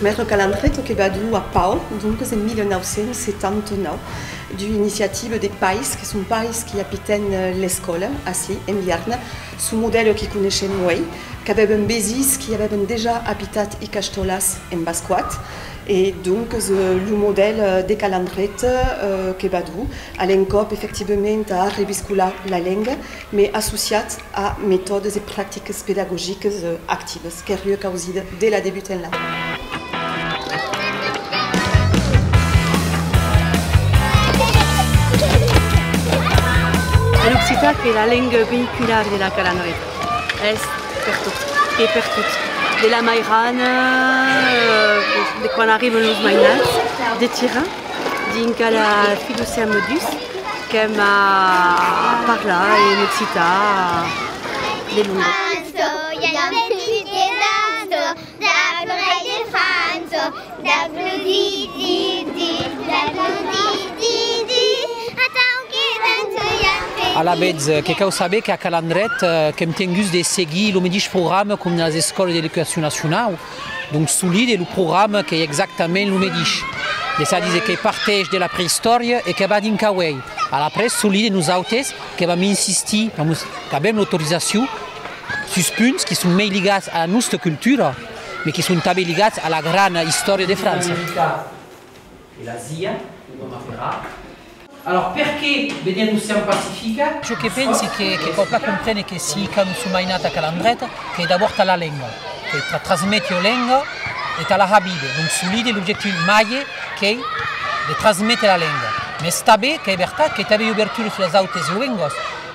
premier calendrier qui va à Pau, donc c'est 1979, d'initiative des pais, qui sont pais qui habitent l'école, ici, en Vierna, sous modèle qui connaissait nous, qui avaient un bésis qui avaient déjà habité i Castolas en Basquat, et donc le modèle des calendriers qui va à l'encop effectivement à reviscular la langue, mais associé à méthodes et pratiques pédagogiques actives, qui est causé dès la début là. L'Occitan è la lingua vehicolare della Calandreta, è per tutti, della Mairana, quando arrivano i mainats, dei Tirans, di la fiducia modus, che parla in Occitan le lingue. Alla vez che savez che a Calandret che tengus de seguir le mateix programme comme dans les écoles d'éducation nationale, donc solide le programme qui est exactement le mateix. C'est-à-dire que partage de la préhistoire et que va din Kawai. À la presse solide nous autres que va insister, que avons l'autorisation sur punts qui sont mais liés à notre culture, mais qui sont aussi liés à la grande histoire de France. Et la Zia, alors, perché vediamo siamo pacifica? Ciò che pensi che Copla comprende che si quando su mai nata Calandreta, che d'abord la lingua, che trasmette la lingua e la habide. Donc, solide l'objectif mai che de trasmettere la lingua. Mais stabè che è verità che t'aveva ouverture sulle altre lingue.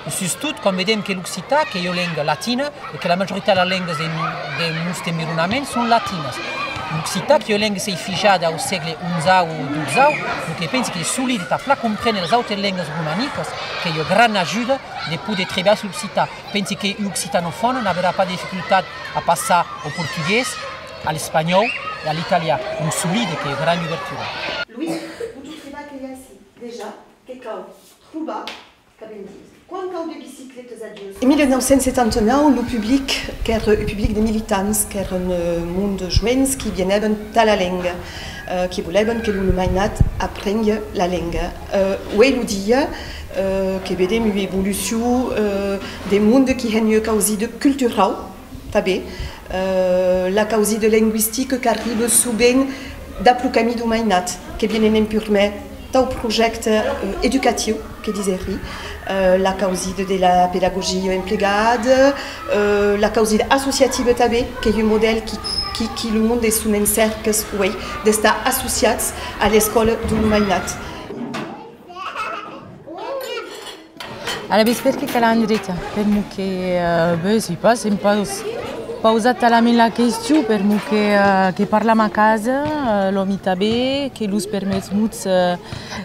Soprattutto quando vediamo che l'Occitan, che è la lingua latina, e che la maggiorità delle lingue del nostro environnement sono latine. L'Occitan, che è la lingua si è fijata al secolo XI o XII, quindi penso che solide per comprendere le altre lingue romaniche, che è una grande aiuta di poter trabalhar l'Occitan. Penso che l'occitanophone non avrà pas de difficoltà a passare al portoghese, all'espagnolo e all'italiano. Un solide che è una grande ouverture. Louis, vous trouvez qu'il y a ici déjà quelqu'un trouva quanto de bicyclettes adieuses. En 1979, le public, qui est le public des militants, qui est un monde joven qui venaient de la langue, qui voulaient que le mainat apprenne la langue. Oui, nous dit que vedem une évolution des mondes qui ont causé de culturel, tabé, la cause de linguistique qui arrive souvent d'applicami du mainat, qui viennent purement au projet éducatif, que disait la cause de la pédagogie employée, la cause associative tabé, qui est un modèle qui le monde est sous un cercle, oui, d'être associé à l'école du mainat. Alla vez perché Calandreta, perché si passa un po' pausata la questione, perché parliamo a casa, l'uomo tabè, che lui permette molto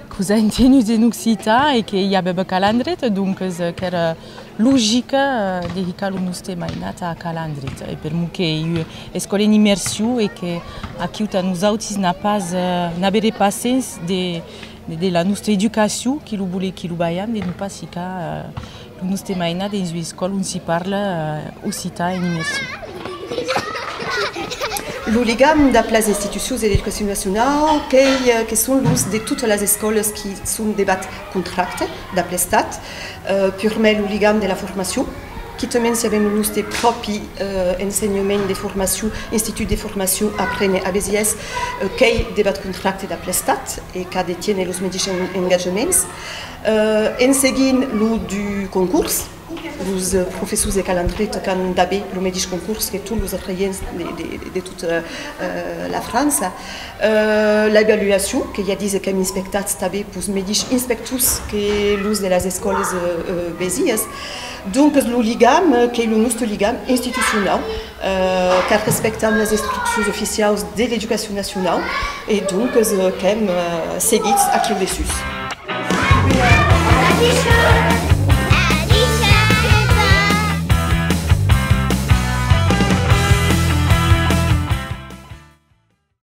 cosa intende in Occitan e che io avevo Calandreta, dunque era logica di che il nostro mainat a Calandreta. E perché io scuola in immersione e che aiuta noi altri a avere pazienza della nostra educazione, che lo vuole, che lo vogliamo, di non passare il nostro mainat in una scuola dove si parla Occitan in immersione. Le ligam da les institutions de l'éducation nationale, qui sont de toutes les écoles qui sont des contrats d'Aplestat, purement le ligam de la formation, qui también si avem nostre propri enseignement de formation, institut de formation apprene a BZS, qui debat contracte d'Aplestat et qui détiennent les médicins engagements. En seguint, le du concours. Les professeurs de Calandreta qui ont dabé le médic concours que tous les Africains de toute la France. L'évaluation, qu'il y a des camions inspectats dabé pour les médics inspectus que l'us de les écoles bézies. Donc le ligam, qui est le nostre ligam institutionnel, qui respecte les instructions officielles de l'éducation nationale et donc qui seguit à dessus.